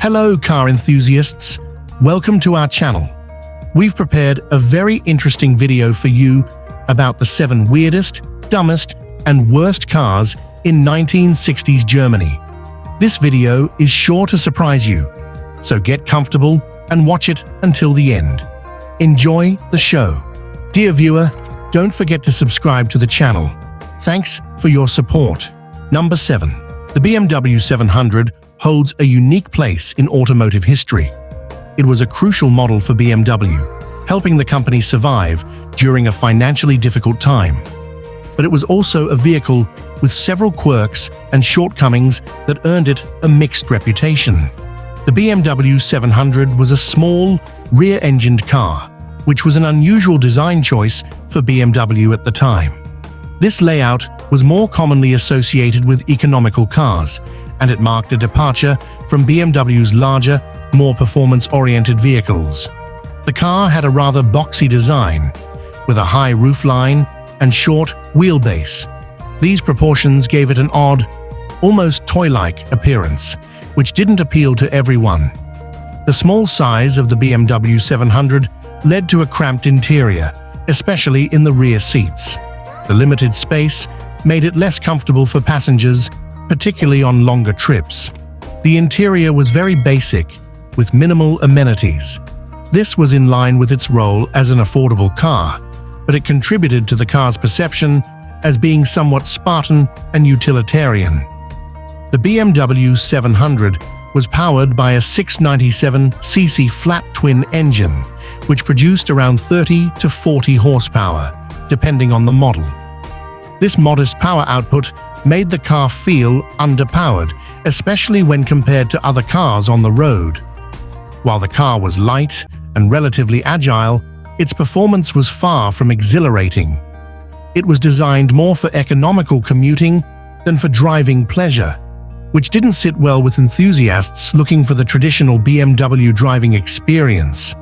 Hello car enthusiasts, welcome to our channel. We've prepared a very interesting video for you about the 7 weirdest, dumbest, and worst cars in 1960s Germany. This video is sure to surprise you, so get comfortable and watch it until the end. Enjoy the show. Dear viewer, don't forget to subscribe to the channel. Thanks for your support. Number 7. The BMW 700 holds a unique place in automotive history. It was a crucial model for BMW, helping the company survive during a financially difficult time. But it was also a vehicle with several quirks and shortcomings that earned it a mixed reputation. The BMW 700 was a small, rear-engined car, which was an unusual design choice for BMW at the time. This layout was more commonly associated with economical cars, and it marked a departure from BMW's larger, more performance-oriented vehicles. The car had a rather boxy design, with a high roofline and short wheelbase. These proportions gave it an odd, almost toy-like appearance, which didn't appeal to everyone. The small size of the BMW 700 led to a cramped interior, especially in the rear seats. The limited space made it less comfortable for passengers, particularly on longer trips. The interior was very basic, with minimal amenities. This was in line with its role as an affordable car, but it contributed to the car's perception as being somewhat Spartan and utilitarian. The BMW 700 was powered by a 697cc flat twin engine, which produced around 30 to 40 horsepower, depending on the model. This modest power output made the car feel underpowered, especially when compared to other cars on the road. While the car was light and relatively agile, its performance was far from exhilarating. It was designed more for economical commuting than for driving pleasure, which didn't sit well with enthusiasts looking for the traditional BMW driving experience.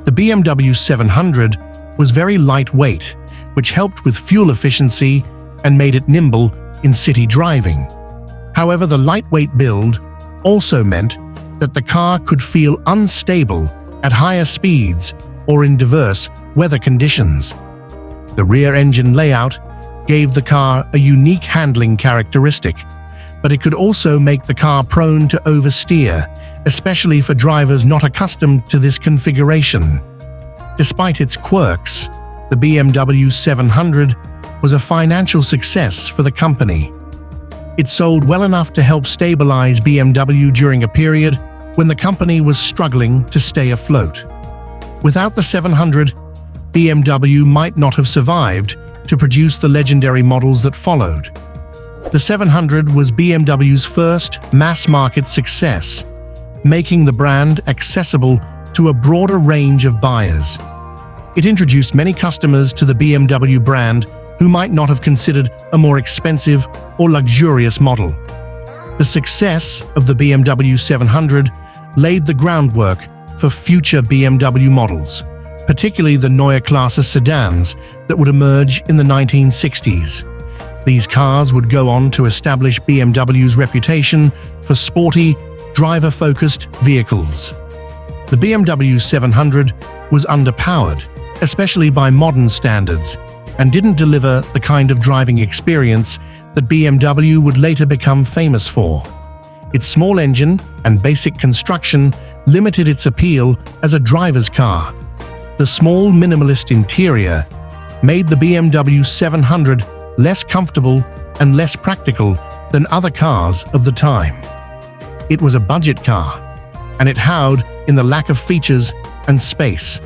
The BMW 700 was very lightweight, which helped with fuel efficiency and made it nimble in city driving. However, the lightweight build also meant that the car could feel unstable at higher speeds or in diverse weather conditions. The rear engine layout gave the car a unique handling characteristic, but it could also make the car prone to oversteer, especially for drivers not accustomed to this configuration. Despite its quirks, the BMW 700 was a financial success for the company. It sold well enough to help stabilize BMW during a period when the company was struggling to stay afloat. Without the 700, BMW might not have survived to produce the legendary models that followed. The 700 was BMW's first mass-market success, making the brand accessible to a broader range of buyers. It introduced many customers to the BMW brand who might not have considered a more expensive or luxurious model. The success of the BMW 700 laid the groundwork for future BMW models, particularly the Neue Klasse sedans that would emerge in the 1960s. These cars would go on to establish BMW's reputation for sporty, driver-focused vehicles. The BMW 700 was underpowered, especially by modern standards, and didn't deliver the kind of driving experience that BMW would later become famous for. Its small engine and basic construction limited its appeal as a driver's car. The small minimalist interior made the BMW 700 less comfortable and less practical than other cars of the time. It was a budget car, and it howled in the lack of features and space.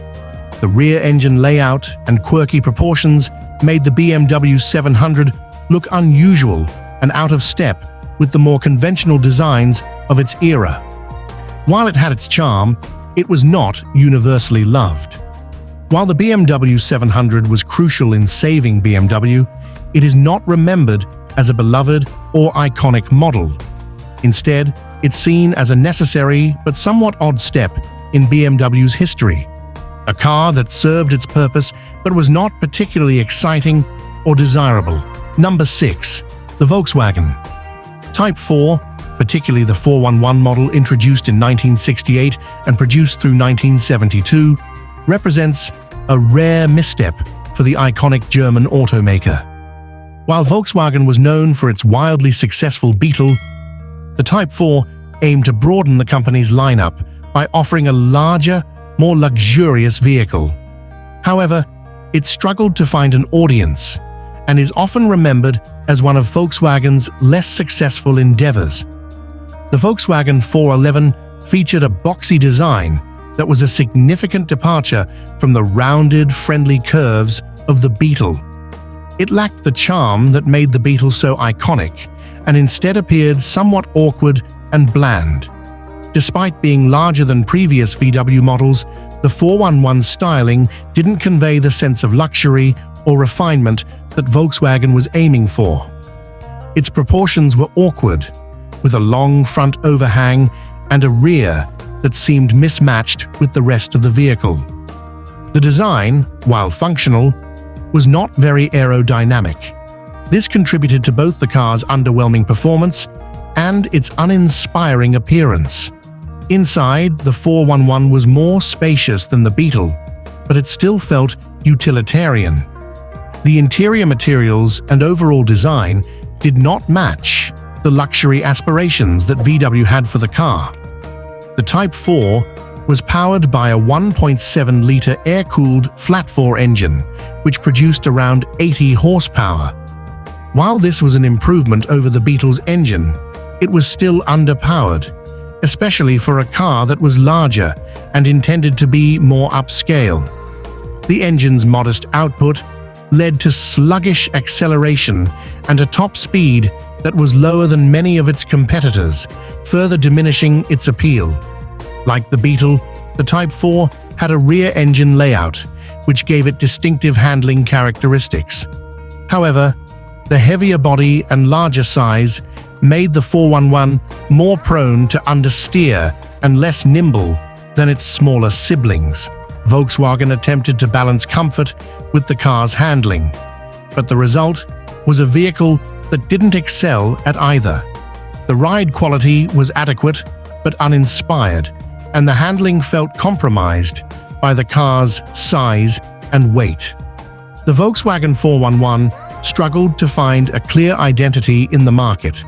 The rear engine layout and quirky proportions made the BMW 700 look unusual and out of step with the more conventional designs of its era. While it had its charm, it was not universally loved. While the BMW 700 was crucial in saving BMW, it is not remembered as a beloved or iconic model. Instead, it's seen as a necessary but somewhat odd step in BMW's history. A car that served its purpose but was not particularly exciting or desirable. Number 6. The Volkswagen Type 4 particularly the 411 model introduced in 1968 and produced through 1972, represents a rare misstep for the iconic German automaker. While Volkswagen was known for its wildly successful Beetle, the Type 4 aimed to broaden the company's lineup by offering a larger, more luxurious vehicle. However, it struggled to find an audience and is often remembered as one of Volkswagen's less successful endeavors. The Volkswagen 411 featured a boxy design that was a significant departure from the rounded, friendly curves of the Beetle. It lacked the charm that made the Beetle so iconic and instead appeared somewhat awkward and bland. Despite being larger than previous VW models, the 411's styling didn't convey the sense of luxury or refinement that Volkswagen was aiming for. Its proportions were awkward, with a long front overhang and a rear that seemed mismatched with the rest of the vehicle. The design, while functional, was not very aerodynamic. This contributed to both the car's underwhelming performance and its uninspiring appearance. Inside, the 411 was more spacious than the Beetle, but it still felt utilitarian. The interior materials and overall design did not match the luxury aspirations that VW had for the car. The Type 4 was powered by a 1.7-liter air-cooled flat-4 engine, which produced around 80 horsepower. While this was an improvement over the Beetle's engine, it was still underpowered, especially for a car that was larger and intended to be more upscale. The engine's modest output led to sluggish acceleration and a top speed that was lower than many of its competitors, further diminishing its appeal. Like the Beetle, the Type 4 had a rear engine layout, which gave it distinctive handling characteristics. However, the heavier body and larger size made the 411 more prone to understeer and less nimble than its smaller siblings. Volkswagen attempted to balance comfort with the car's handling, but the result was a vehicle that didn't excel at either. The ride quality was adequate but uninspired, and the handling felt compromised by the car's size and weight. The Volkswagen 411 struggled to find a clear identity in the market.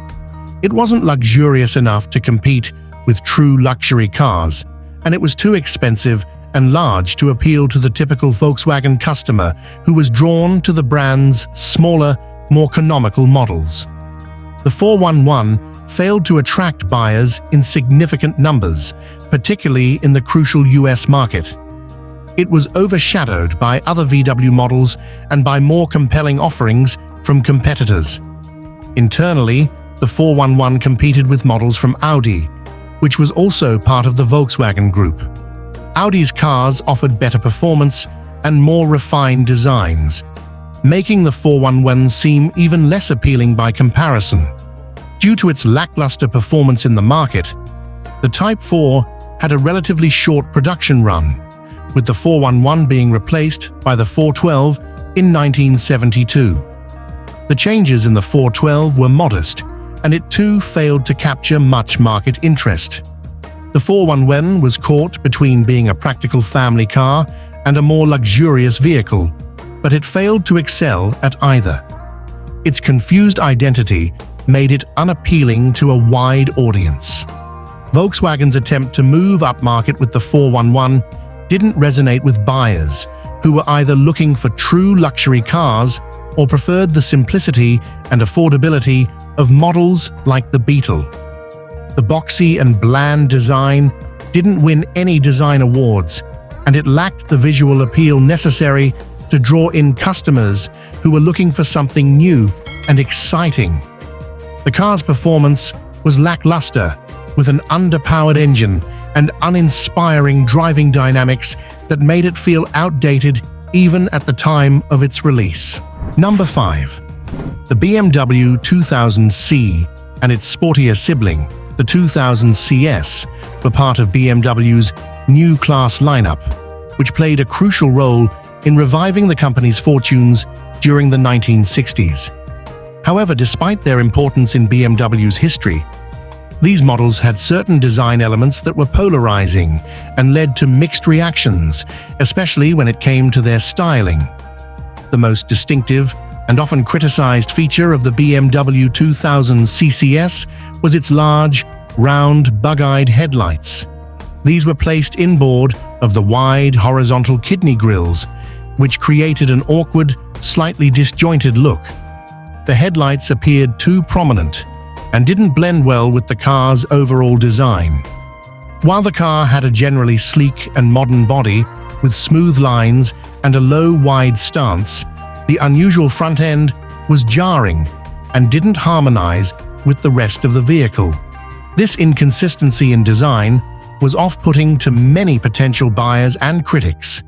It wasn't luxurious enough to compete with true luxury cars, and it was too expensive and large to appeal to the typical Volkswagen customer who was drawn to the brand's smaller, more economical models. The 411 failed to attract buyers in significant numbers, particularly in the crucial US market. It was overshadowed by other VW models and by more compelling offerings from competitors. Internally, the 411 competed with models from Audi, which was also part of the Volkswagen Group. Audi's cars offered better performance and more refined designs, making the 411 seem even less appealing by comparison. Due to its lackluster performance in the market, the Type 4 had a relatively short production run, with the 411 being replaced by the 412 in 1972. The changes in the 412 were modest, and it too failed to capture much market interest. The 411 was caught between being a practical family car and a more luxurious vehicle, but it failed to excel at either. Its confused identity made it unappealing to a wide audience. Volkswagen's attempt to move upmarket with the 411 didn't resonate with buyers, who were either looking for true luxury cars or preferred the simplicity and affordability of models like the Beetle. The boxy and bland design didn't win any design awards, and it lacked the visual appeal necessary to draw in customers who were looking for something new and exciting. The car's performance was lackluster, with an underpowered engine and uninspiring driving dynamics that made it feel outdated even at the time of its release. Number 5. The BMW 2000C and its sportier sibling, the 2000 CS, were part of BMW's new class lineup, which played a crucial role in reviving the company's fortunes during the 1960s. However, despite their importance in BMW's history, These models had certain design elements that were polarizing and led to mixed reactions, especially when it came to their styling. The most distinctive and often criticized feature of the BMW 2000 CCS was its large, round, bug-eyed headlights. These were placed inboard of the wide, horizontal kidney grills, which created an awkward, slightly disjointed look. The headlights appeared too prominent and didn't blend well with the car's overall design. While the car had a generally sleek and modern body with smooth lines and a low, wide stance, the unusual front end was jarring and didn't harmonize with the rest of the vehicle. This inconsistency in design was off-putting to many potential buyers and critics.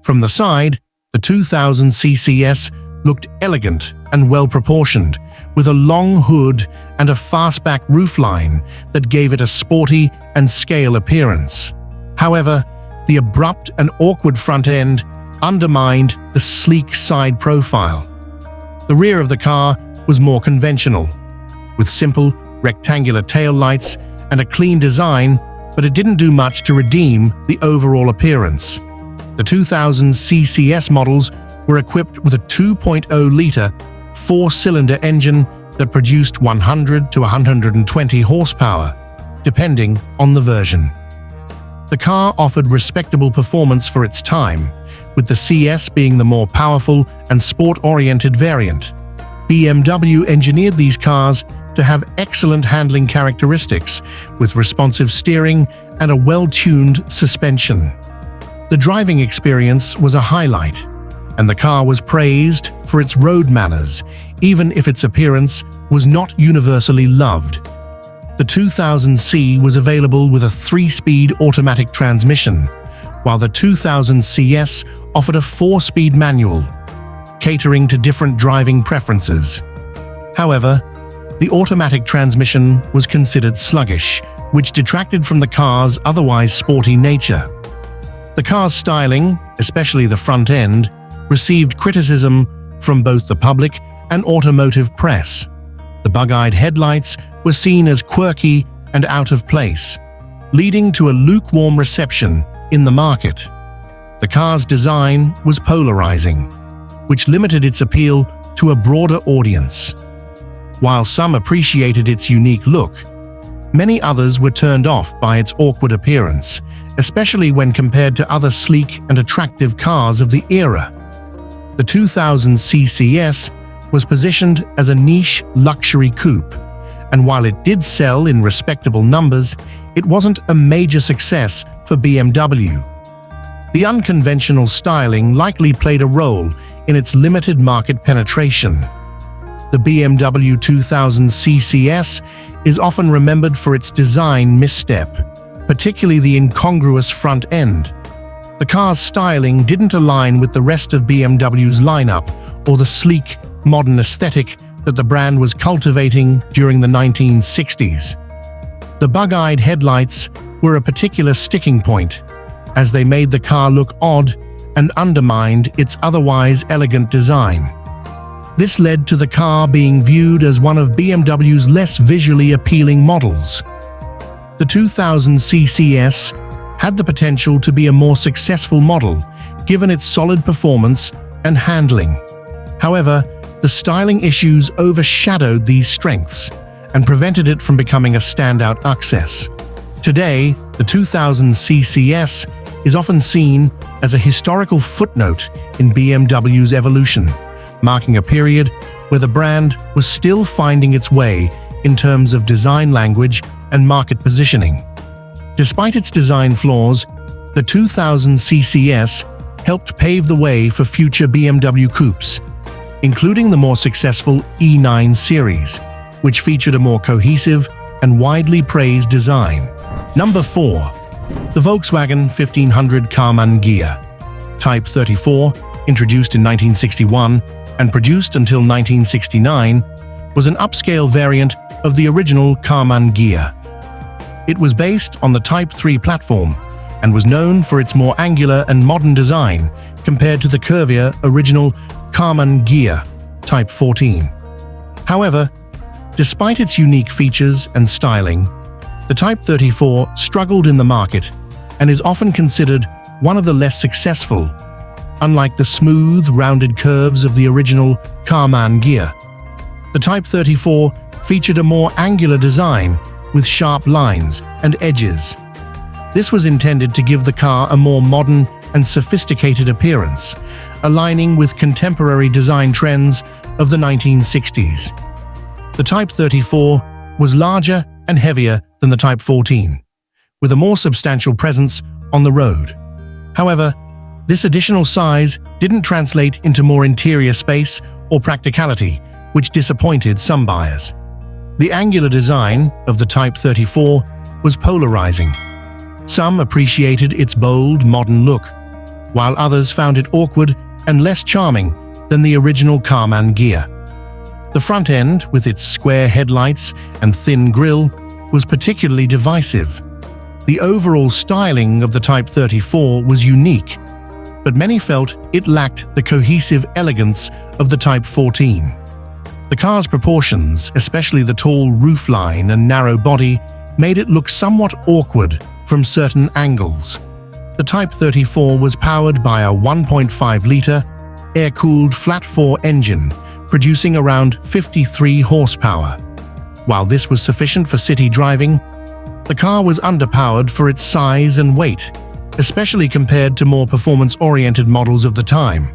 From the side, the 2000 CCS looked elegant and well-proportioned, with a long hood and a fastback roofline that gave it a sporty and scale appearance. However, the abrupt and awkward front end undermined the sleek side profile. The rear of the car was more conventional, with simple, rectangular taillights and a clean design, but it didn't do much to redeem the overall appearance. The 2000 CCS models were equipped with a 2.0-liter, four-cylinder engine that produced 100 to 120 horsepower, depending on the version. The car offered respectable performance for its time, with the CS being the more powerful and sport-oriented variant. BMW engineered these cars to have excellent handling characteristics, with responsive steering and a well-tuned suspension. The driving experience was a highlight, and the car was praised for its road manners, even if its appearance was not universally loved. The 2000C was available with a 3-speed automatic transmission, while the 2000 CS offered a 4-speed manual, catering to different driving preferences. However, the automatic transmission was considered sluggish, which detracted from the car's otherwise sporty nature. The car's styling, especially the front end, received criticism from both the public and automotive press. The bug-eyed headlights were seen as quirky and out of place, leading to a lukewarm reception in the market. The car's design was polarizing, which limited its appeal to a broader audience. While some appreciated its unique look, many others were turned off by its awkward appearance, especially when compared to other sleek and attractive cars of the era. The 2000 CCS was positioned as a niche luxury coupe, and while it did sell in respectable numbers, it wasn't a major success for BMW. The unconventional styling likely played a role in its limited market penetration. The BMW 2000 CCS is often remembered for its design misstep, particularly the incongruous front end. The car's styling didn't align with the rest of BMW's lineup or the sleek, modern aesthetic that the brand was cultivating during the 1960s. The bug-eyed headlights were a particular sticking point, as they made the car look odd and undermined its otherwise elegant design. This led to the car being viewed as one of BMW's less visually appealing models. The 2000 CCS had the potential to be a more successful model, given its solid performance and handling. However, the styling issues overshadowed these strengths and prevented it from becoming a standout success. Today, the 2000 CCS is often seen as a historical footnote in BMW's evolution, marking a period where the brand was still finding its way in terms of design language and market positioning. Despite its design flaws, the 2000 CCS helped pave the way for future BMW coupes, including the more successful E9 series, which featured a more cohesive and widely praised design. Number 4. The Volkswagen 1500 Karmann Ghia. Type 34, introduced in 1961 and produced until 1969, was an upscale variant of the original Karmann Ghia. It was based on the Type 3 platform and was known for its more angular and modern design compared to the curvier original Karmann Ghia Type 14. However, despite its unique features and styling, The Type 34 struggled in the market and is often considered one of the less successful, unlike the smooth, rounded curves of the original Karmann Ghia. The Type 34 featured a more angular design with sharp lines and edges. This was intended to give the car a more modern and sophisticated appearance, aligning with contemporary design trends of the 1960s. The Type 34 was larger and heavier than the Type 14, with a more substantial presence on the road. However, this additional size didn't translate into more interior space or practicality, which disappointed some buyers. The angular design of the Type 34 was polarizing. Some appreciated its bold, modern look, while others found it awkward and less charming than the original Karmann Ghia. The front end, with its square headlights and thin grille, was particularly divisive. The overall styling of the Type 34 was unique, but many felt it lacked the cohesive elegance of the Type 14. The car's proportions, especially the tall roofline and narrow body, made it look somewhat awkward from certain angles. The Type 34 was powered by a 1.5-liter, air-cooled flat-4 engine, producing around 53 horsepower. While this was sufficient for city driving, the car was underpowered for its size and weight, especially compared to more performance-oriented models of the time.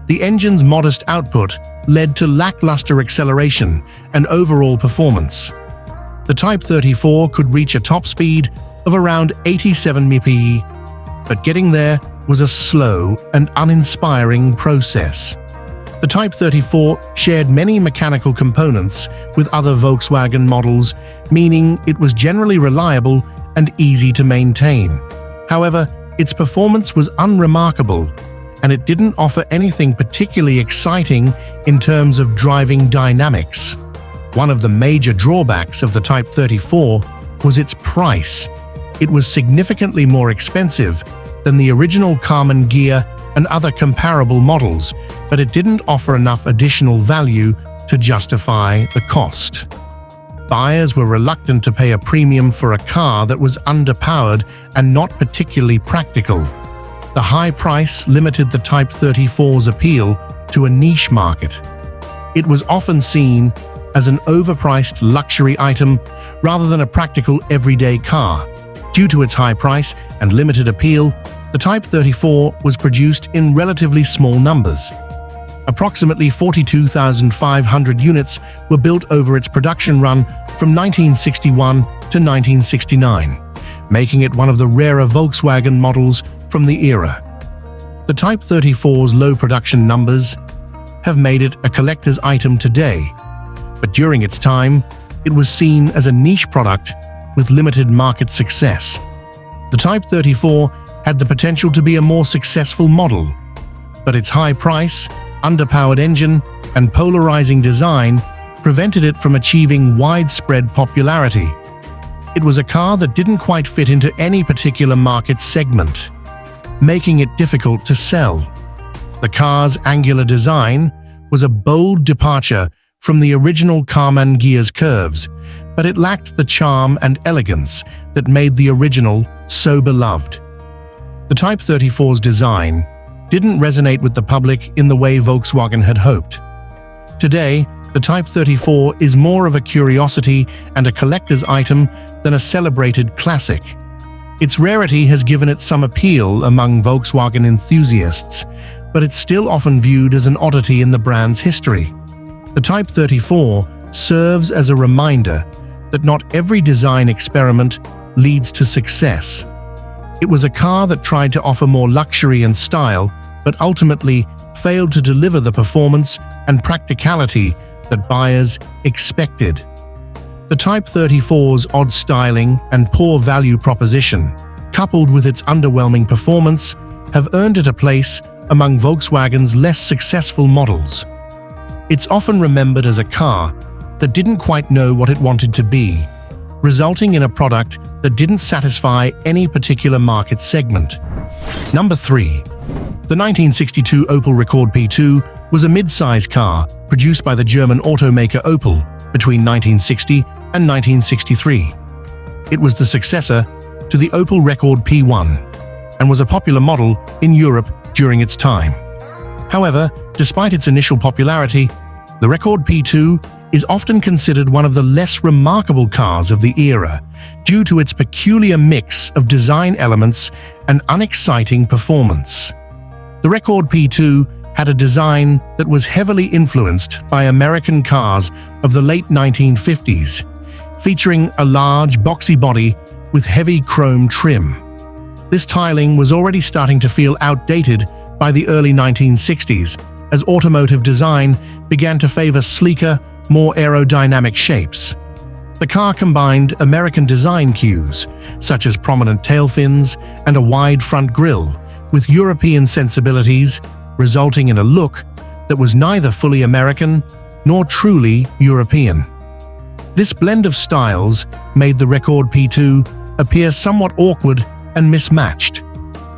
The engine's modest output led to lackluster acceleration and overall performance. The Type 34 could reach a top speed of around 87 mph, but getting there was a slow and uninspiring process. The Type 34 shared many mechanical components with other Volkswagen models, meaning it was generally reliable and easy to maintain. However, its performance was unremarkable, and it didn't offer anything particularly exciting in terms of driving dynamics. One of the major drawbacks of the Type 34 was its price. It was significantly more expensive than the original Karmann Ghia and other comparable models, but it didn't offer enough additional value to justify the cost. Buyers were reluctant to pay a premium for a car that was underpowered and not particularly practical. The high price limited the Type 34's appeal to a niche market. It was often seen as an overpriced luxury item rather than a practical everyday car. Due to its high price and limited appeal, the Type 34 was produced in relatively small numbers. Approximately 42,500 units were built over its production run from 1961 to 1969, making it one of the rarer Volkswagen models from the era. The Type 34's low production numbers have made it a collector's item today, but during its time, it was seen as a niche product with limited market success. The Type 34 had the potential to be a more successful model, but its high price, underpowered engine, and polarizing design prevented it from achieving widespread popularity. It was a car that didn't quite fit into any particular market segment, making it difficult to sell. The car's angular design was a bold departure from the original Karmann Ghia's curves, but it lacked the charm and elegance that made the original so beloved. The Type 34's design didn't resonate with the public in the way Volkswagen had hoped. Today, the Type 34 is more of a curiosity and a collector's item than a celebrated classic. Its rarity has given it some appeal among Volkswagen enthusiasts, but it's still often viewed as an oddity in the brand's history. The Type 34 serves as a reminder that not every design experiment leads to success. It was a car that tried to offer more luxury and style, but ultimately failed to deliver the performance and practicality that buyers expected. The Type 34's odd styling and poor value proposition, coupled with its underwhelming performance, have earned it a place among Volkswagen's less successful models. It's often remembered as a car that didn't quite know what it wanted to be, resulting in a product that didn't satisfy any particular market segment. Number 3. The 1962 Opel Rekord P2 was a mid-size car produced by the German automaker Opel between 1960 and 1963. It was the successor to the Opel Rekord P1 and was a popular model in Europe during its time. However, despite its initial popularity, the Rekord P2 is often considered one of the less remarkable cars of the era due to its peculiar mix of design elements and unexciting performance. The Rekord P2 had a design that was heavily influenced by American cars of the late 1950s, featuring a large, boxy body with heavy chrome trim. This styling was already starting to feel outdated by the early 1960s, as automotive design began to favor sleeker, more aerodynamic shapes. The car combined American design cues, such as prominent tail fins and a wide front grille, with European sensibilities, resulting in a look that was neither fully American nor truly European. This blend of styles made the Rekord P2 appear somewhat awkward and mismatched.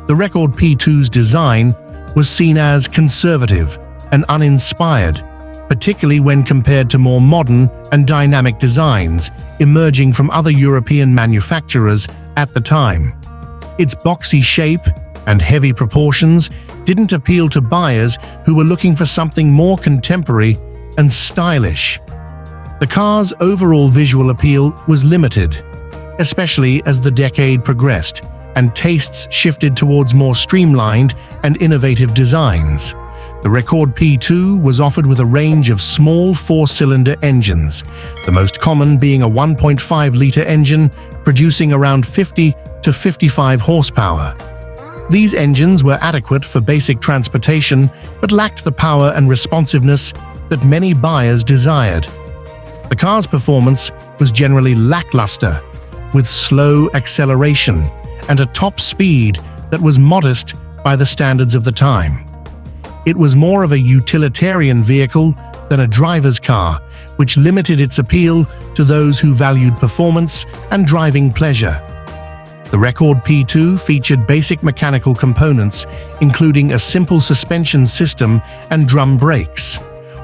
The Rekord P2's design was seen as conservative and uninspired, particularly when compared to more modern and dynamic designs emerging from other European manufacturers at the time. Its boxy shape and heavy proportions didn't appeal to buyers who were looking for something more contemporary and stylish. The car's overall visual appeal was limited, especially as the decade progressed and tastes shifted towards more streamlined and innovative designs. The Rekord P2 was offered with a range of small four-cylinder engines, the most common being a 1.5-liter engine producing around 50 to 55 horsepower. These engines were adequate for basic transportation but lacked the power and responsiveness that many buyers desired. The car's performance was generally lackluster, with slow acceleration and a top speed that was modest by the standards of the time. It was more of a utilitarian vehicle than a driver's car, which limited its appeal to those who valued performance and driving pleasure. The Rekord P2 featured basic mechanical components, including a simple suspension system and drum brakes.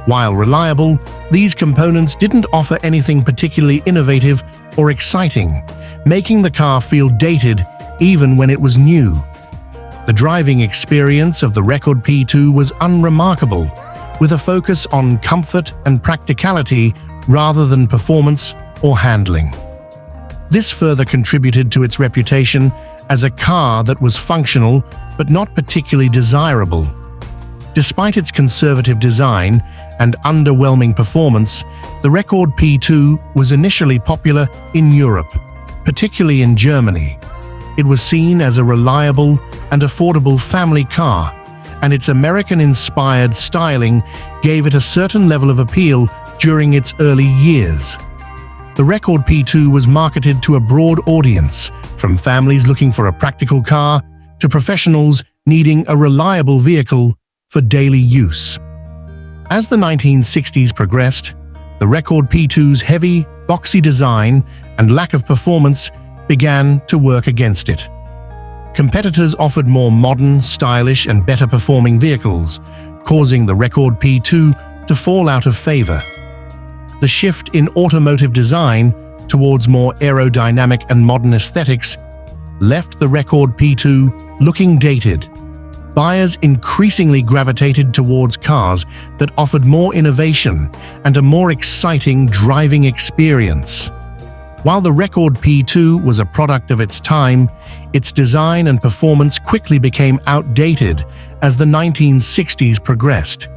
While reliable, these components didn't offer anything particularly innovative or exciting, making the car feel dated even when it was new. The driving experience of the Rekord P2 was unremarkable, with a focus on comfort and practicality rather than performance or handling. This further contributed to its reputation as a car that was functional but not particularly desirable. Despite its conservative design and underwhelming performance, the Rekord P2 was initially popular in Europe, particularly in Germany. It was seen as a reliable and affordable family car, and its American-inspired styling gave it a certain level of appeal during its early years. The Rekord P2 was marketed to a broad audience, from families looking for a practical car to professionals needing a reliable vehicle for daily use. As the 1960s progressed, the Rekord P2's heavy, boxy design and lack of performance began to work against it. Competitors offered more modern, stylish, and better-performing vehicles, causing the Rekord P2 to fall out of favor. The shift in automotive design towards more aerodynamic and modern aesthetics left the Rekord P2 looking dated. Buyers increasingly gravitated towards cars that offered more innovation and a more exciting driving experience. While the Rekord P2 was a product of its time, its design and performance quickly became outdated as the 1960s progressed.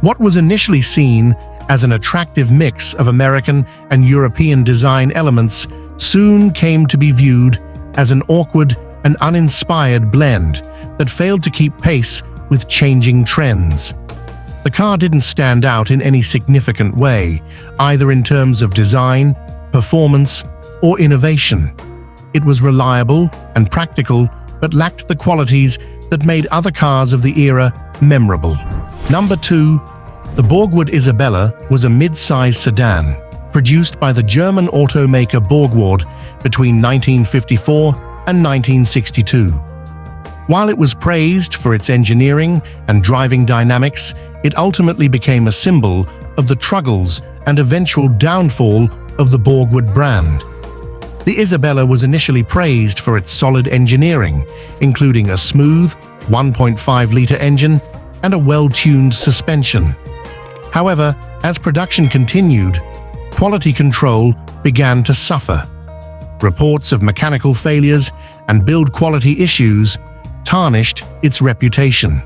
What was initially seen as an attractive mix of American and European design elements soon came to be viewed as an awkward and uninspired blend that failed to keep pace with changing trends. The car didn't stand out in any significant way, either in terms of design, performance, or innovation. It was reliable and practical, but lacked the qualities that made other cars of the era memorable. Number 2. The BWB Isabella was a mid-size sedan, produced by the German automaker BWB between 1954 and 1962. While it was praised for its engineering and driving dynamics, it ultimately became a symbol of the struggles and eventual downfall of the BWB brand. The Isabella was initially praised for its solid engineering, including a smooth 1.5-liter engine and a well-tuned suspension. However, as production continued, quality control began to suffer. Reports of mechanical failures and build quality issues tarnished its reputation.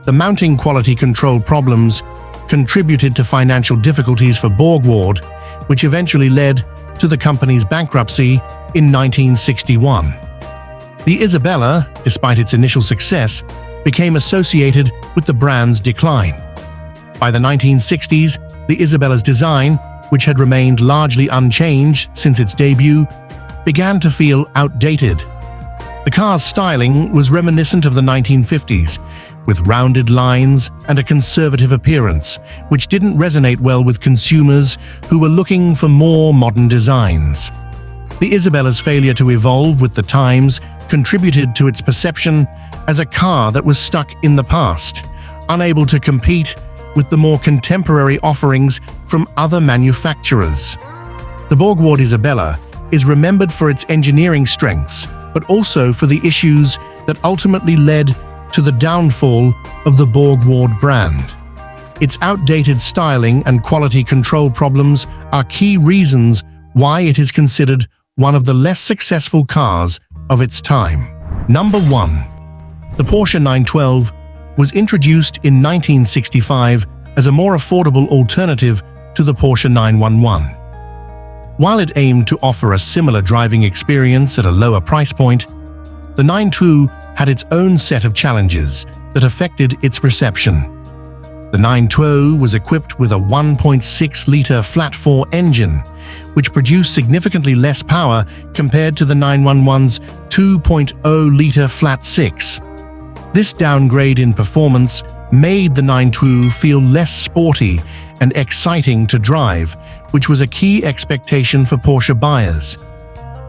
The mounting quality control problems contributed to financial difficulties for Borgward, which eventually led to the company's bankruptcy in 1961. The Isabella, despite its initial success, became associated with the brand's decline. By the 1960s, the Isabella's design, which had remained largely unchanged since its debut, began to feel outdated. The car's styling was reminiscent of the 1950s, with rounded lines and a conservative appearance, which didn't resonate well with consumers who were looking for more modern designs. The Isabella's failure to evolve with the times contributed to its perception as a car that was stuck in the past, unable to compete with the more contemporary offerings from other manufacturers. The Borgward Isabella is remembered for its engineering strengths, but also for the issues that ultimately led to the downfall of the Borgward brand. Its outdated styling and quality control problems are key reasons why it is considered one of the less successful cars of its time. Number 1. The Porsche 912 was introduced in 1965 as a more affordable alternative to the Porsche 911. While it aimed to offer a similar driving experience at a lower price point, the 912 had its own set of challenges that affected its reception. The 912 was equipped with a 1.6-liter flat-4 engine, which produced significantly less power compared to the 911's 2.0-liter flat-6. This downgrade in performance made the 912 feel less sporty and exciting to drive, which was a key expectation for Porsche buyers.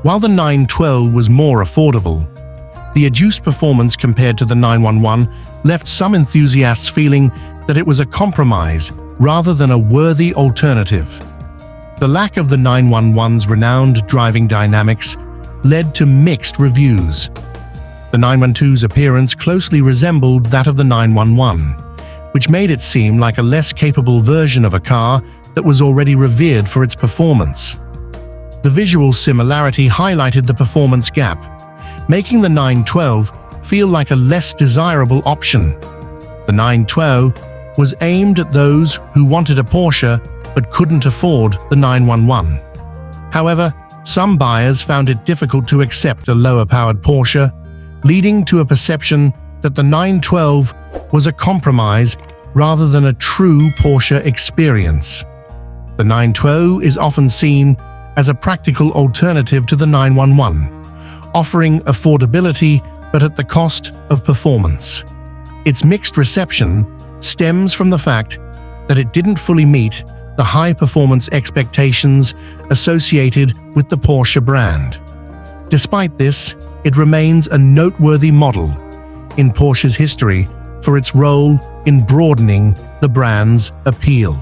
While the 912 was more affordable, the reduced performance compared to the 911 left some enthusiasts feeling that it was a compromise rather than a worthy alternative. The lack of the 911's renowned driving dynamics led to mixed reviews. The 912's appearance closely resembled that of the 911, which made it seem like a less capable version of a car that was already revered for its performance. The visual similarity highlighted the performance gap, making the 912 feel like a less desirable option. The 912 was aimed at those who wanted a Porsche but couldn't afford the 911. However, some buyers found it difficult to accept a lower-powered Porsche, leading to a perception that the 912 was a compromise rather than a true Porsche experience. The 912 is often seen as a practical alternative to the 911, offering affordability but at the cost of performance. Its mixed reception stems from the fact that it didn't fully meet the high-performance expectations associated with the Porsche brand. Despite this, it remains a noteworthy model in Porsche's history for its role in broadening the brand's appeal.